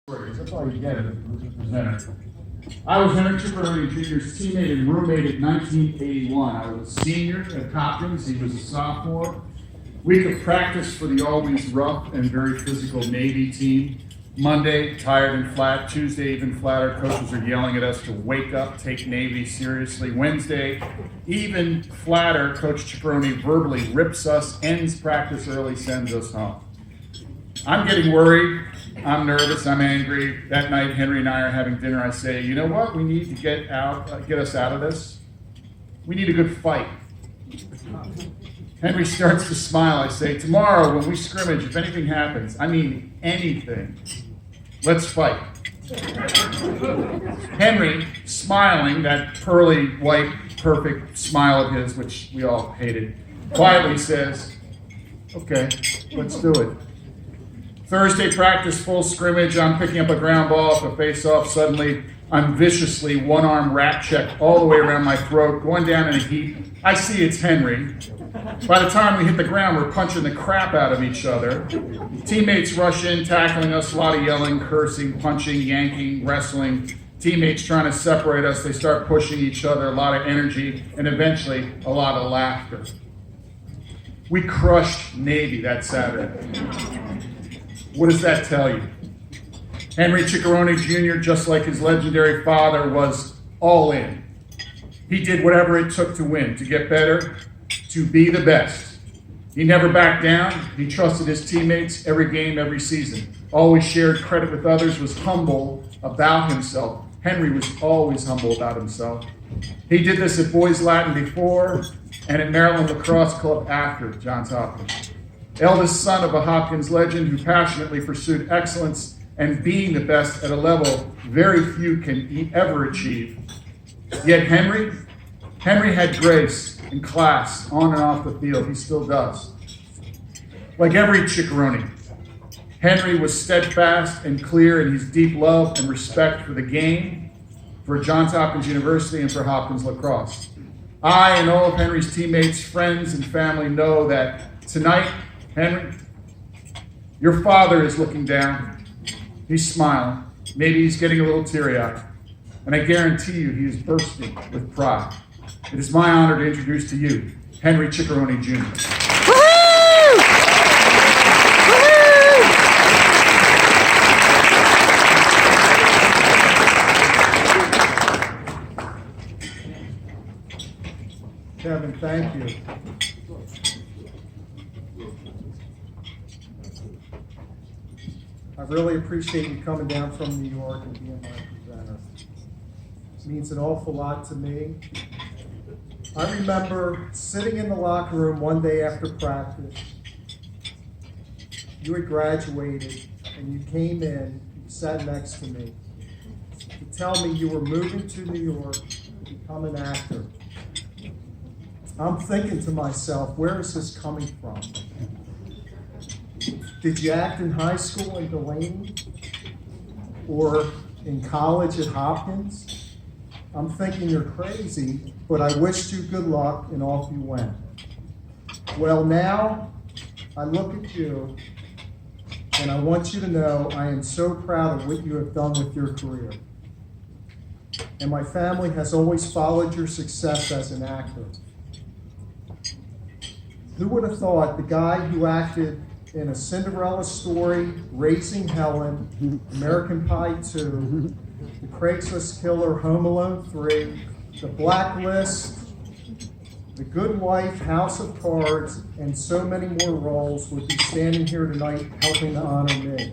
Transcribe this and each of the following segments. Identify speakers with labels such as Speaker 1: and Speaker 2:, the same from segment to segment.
Speaker 1: That's all you get as a presenter. I was Henry Ciccarone Jr.'s teammate and roommate in 1981. I was a senior at Hopkins. He was a sophomore. Week of practice for the always rough and very physical Navy team. Monday, tired and flat. Tuesday, even flatter. Coaches are yelling at us to wake up, take Navy seriously. Wednesday, even flatter. Coach Ciccarone verbally rips us, ends practice early, sends us home. I'm getting worried. I'm nervous. I'm angry. That night, Henry and I are having dinner. I say, you know what? We need to get us out of this. We need a good fight. Henry starts to smile. I say, tomorrow when we scrimmage, if anything happens, I mean anything, let's fight. Henry, smiling, that pearly, white, perfect smile of his, which we all hated, quietly says, okay, let's do it. Thursday practice, full scrimmage. I'm picking up a ground ball off a face-off. Suddenly, I'm viciously one-arm wrap check all the way around my throat, going down in a heap. I see it's Henry. By the time we hit the ground, we're punching the crap out of each other. Teammates rush in, tackling us, a lot of yelling, cursing, punching, yanking, wrestling. Teammates trying to separate us. They start pushing each other, a lot of energy, and eventually a lot of laughter. We crushed Navy that Saturday. What does that tell you? Henry Ciccarone Jr., just like his legendary father, was all in. He did whatever it took to win, to get better, to be the best. He never backed down. He trusted his teammates every game, every season. Always shared credit with others, was humble about himself. Henry was always humble about himself. He did this at Boys Latin before and at Maryland Lacrosse Club after Johns Hopkins. Eldest son of a Hopkins legend who passionately pursued excellence and being the best at a level very few can ever achieve. Yet Henry had grace and class on and off the field. He still does. Like every Ciccarone, Henry was steadfast and clear in his deep love and respect for the game, for Johns Hopkins University, and for Hopkins Lacrosse. I and all of Henry's teammates, friends, and family know that tonight, Henry, your father is looking down. He's smiling. Maybe he's getting a little teary-eyed. And I guarantee you he is bursting with pride. It is my honor to introduce to you Henry Ciccarone Jr.
Speaker 2: Woo-hoo!
Speaker 3: Woo-hoo! Kevin, thank you. I really appreciate you coming down from New York and being my presenter. It means an awful lot to me. I remember sitting in the locker room one day after practice. You had graduated and you came in, you sat next to me to tell me you were moving to New York to become an actor. I'm thinking to myself, where is this coming from? Did you act in high school in Delaney or in college at Hopkins? I'm thinking you're crazy, but I wished you good luck and off you went. Well, now I look at you and I want you to know I am so proud of what you have done with your career. And my family has always followed your success as an actor. Who would have thought the guy who acted in A Cinderella Story, Raising Helen, American Pie 2, The Craigslist Killer, Home Alone 3, The Blacklist, The Good Wife, House of Cards, and so many more roles would be standing here tonight helping to honor me.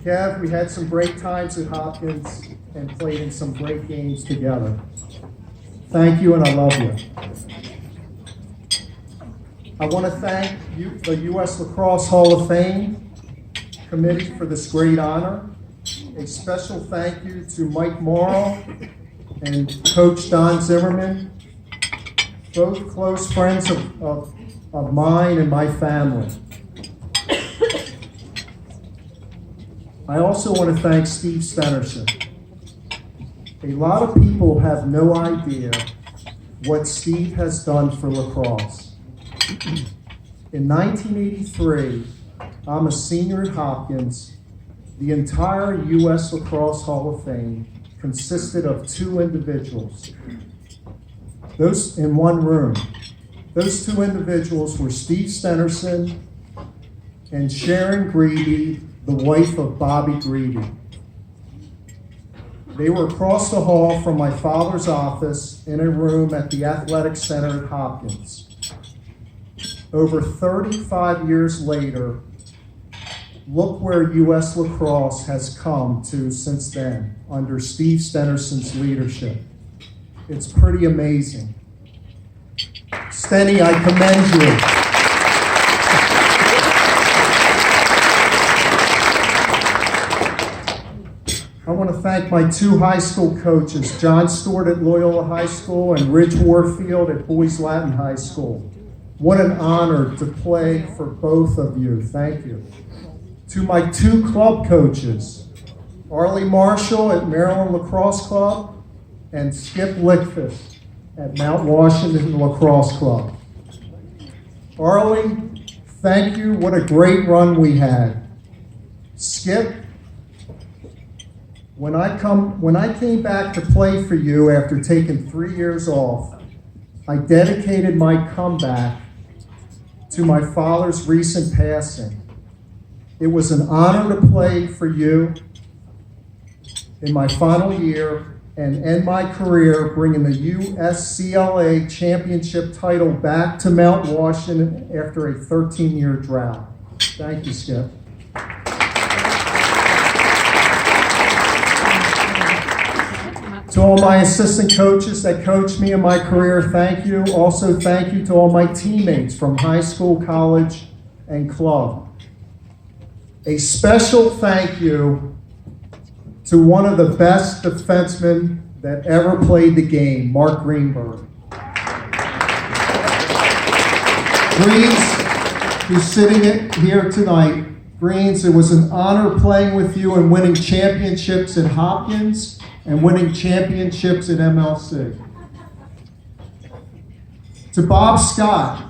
Speaker 3: Kev, we had some great times at Hopkins and played in some great games together. Thank you, and I love you. I want to thank the Uslacrossehalloffame Hall of Fame committee for this great honor. A special thank you to Mike Morrow and Coach Don Zimmerman, both close friends of mine and my family. I also want to thank Steve Stenerson. A lot of people have no idea what Steve has done for lacrosse. In 1983, I'm a senior at Hopkins. The entire U.S. Lacrosse Hall of Fame consisted of two individuals. Those in one room. Those two individuals were Steve Stenerson and Sharon Greedy, the wife of Bobby Greedy. They were across the hall from my father's office in a room at the Athletic Center at Hopkins. Over 35 years later, look where U.S. Lacrosse has come to since then, under Steve Stenerson's leadership. It's pretty amazing. Stenny, I commend you. I want to thank my two high school coaches, John Stewart at Loyola High School and Ridge Warfield at Boys Latin High School. What an honor to play for both of you. Thank you. To my two club coaches, Arlie Marshall at Maryland Lacrosse Club and Skip Lickfist at Mount Washington Lacrosse Club. Arlie, thank you. What a great run we had. Skip, when I came back to play for you after taking 3 years off, I dedicated my comeback to my father's recent passing. It was an honor to play for you in my final year and end my career bringing the USCLA championship title back to Mount Washington after a 13-year drought. Thank you, Skip. To all my assistant coaches that coached me in my career, thank you. Also, thank you to all my teammates from high school, college, and club. A special thank you to one of the best defensemen that ever played the game, Mark Greenberg. Greens, who's sitting here tonight. Greens, it was an honor playing with you and winning championships at Hopkins and winning championships at MLC. To Bob Scott,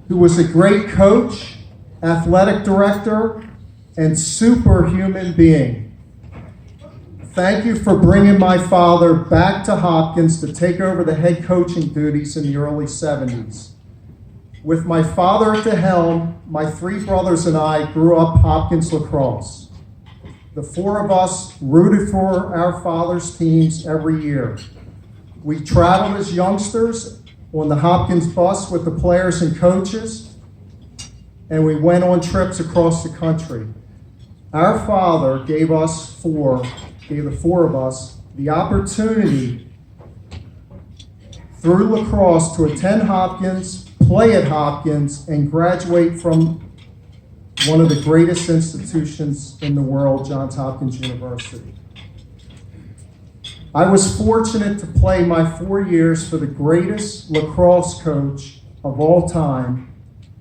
Speaker 3: who was a great coach, athletic director, and superhuman being. Thank you for bringing my father back to Hopkins to take over the head coaching duties in the early 70s. With my father at the helm, my three brothers and I grew up Hopkins lacrosse. The four of us rooted for our father's teams every year. We traveled as youngsters on the Hopkins bus with the players and coaches, and we went on trips across the country. Our father gave the four of us the opportunity through lacrosse to attend Hopkins, play at Hopkins, and graduate from one of the greatest institutions in the world, Johns Hopkins University. I was fortunate to play my 4 years for the greatest lacrosse coach of all time,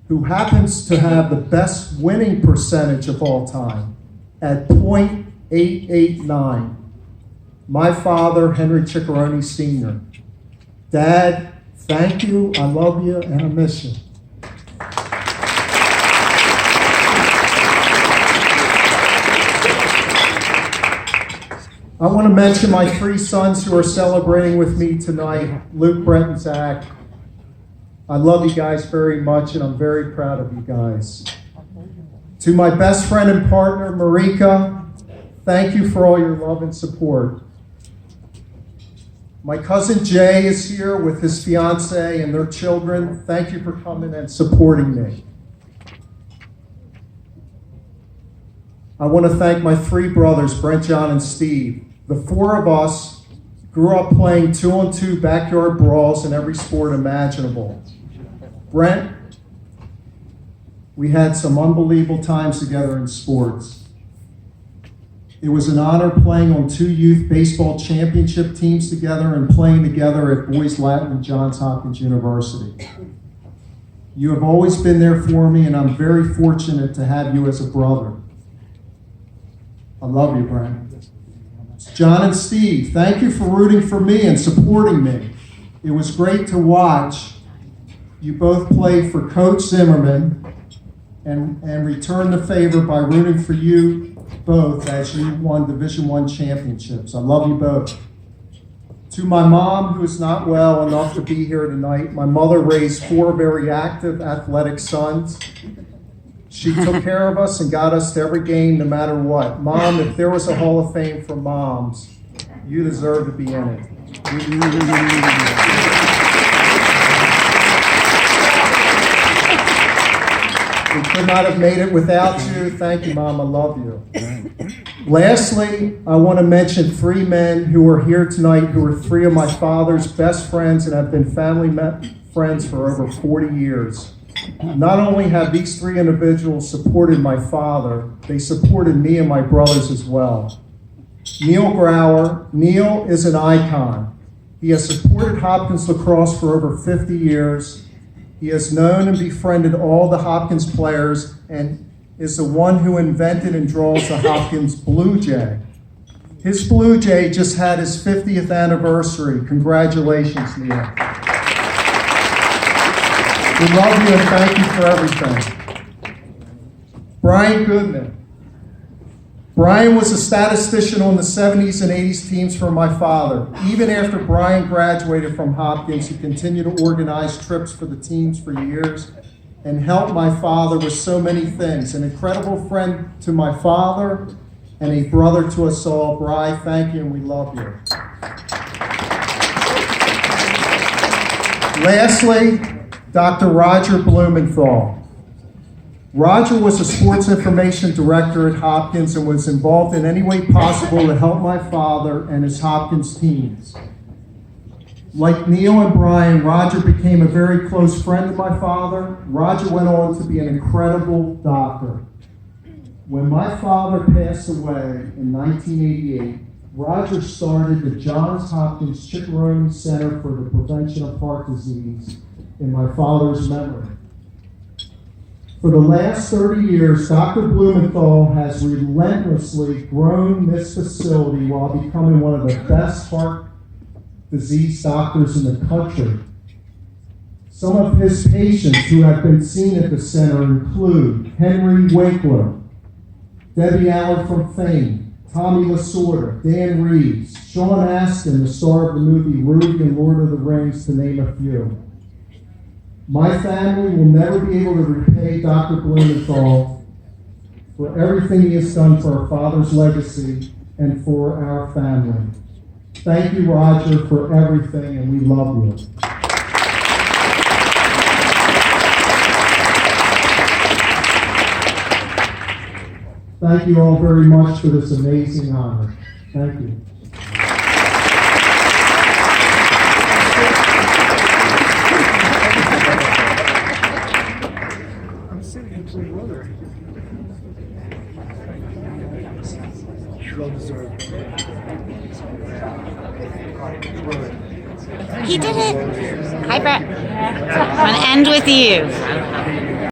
Speaker 3: who happens to have the best winning percentage of all time at .889. My father, Henry Ciccarone Jr. Dad, thank you, I love you, and I miss you. I want to mention my three sons who are celebrating with me tonight, Luke, Brent, and Zach. I love you guys very much, and I'm very proud of you guys. To my best friend and partner, Marika, thank you for all your love and support. My cousin Jay is here with his fiance and their children. Thank you for coming and supporting me. I want to thank my three brothers, Brent, John, and Steve. The four of us grew up playing 2-on-2 backyard brawls in every sport imaginable. Brent, we had some unbelievable times together in sports. It was an honor playing on two youth baseball championship teams together and playing together at Boys Latin and Johns Hopkins University. You have always been there for me, and I'm very fortunate to have you as a brother. I love you, Brent. John and Steve, thank you for rooting for me and supporting me. It was great to watch. You both played for Coach Zimmerman and returned the favor by rooting for you both as you won Division I championships. I love you both. To my mom, who is not well enough to be here tonight, my mother raised 4 very active, athletic sons. She took care of us and got us to every game no matter what. Mom, if there was a Hall of Fame for moms, you deserve to be in it. We could not have made it without you. Thank you, Mom. I love you. Lastly, I want to mention 3 men who are here tonight who are 3 of my father's best friends and have been family friends for over 40 years. Not only have these 3 individuals supported my father, they supported me and my brothers as well. Neil Grauer. Neil is an icon. He has supported Hopkins lacrosse for over 50 years. He has known and befriended all the Hopkins players and is the one who invented and draws the Hopkins Blue Jay. His Blue Jay just had his 50th anniversary. Congratulations, Neil. We love you and thank you for everything. Brian Goodman. Brian was a statistician on the 70s and 80s teams for my father. Even after Brian graduated from Hopkins, he continued to organize trips for the teams for years and helped my father with so many things. An incredible friend to my father and a brother to us all. Brian, thank you and we love you. Lastly, Dr. Roger Blumenthal. Roger was a sports information director at Hopkins and was involved in any way possible to help my father and his Hopkins teams. Like Neil and Brian, Roger became a very close friend of my father. Roger went on to be an incredible doctor. When my father passed away in 1988, Roger started the Johns Hopkins Ciccarone Center for the Prevention of Heart Disease in my father's memory. For the last 30 years, Dr. Blumenthal has relentlessly grown this facility while becoming one of the best heart disease doctors in the country. Some of his patients who have been seen at the center include Henry Winkler, Debbie Allen from Fame, Tommy Lasorda, Dan Reeves, Sean Astin, the star of the movie Rudy and Lord of the Rings, to name a few. My family will never be able to repay Dr. Blumenthal for everything he has done for our father's legacy and for our family. Thank you, Roger, for everything, and we love you. Thank you all very much for this amazing honor. Thank you.
Speaker 2: He did it. Hi, Brett. I'm going to end with you.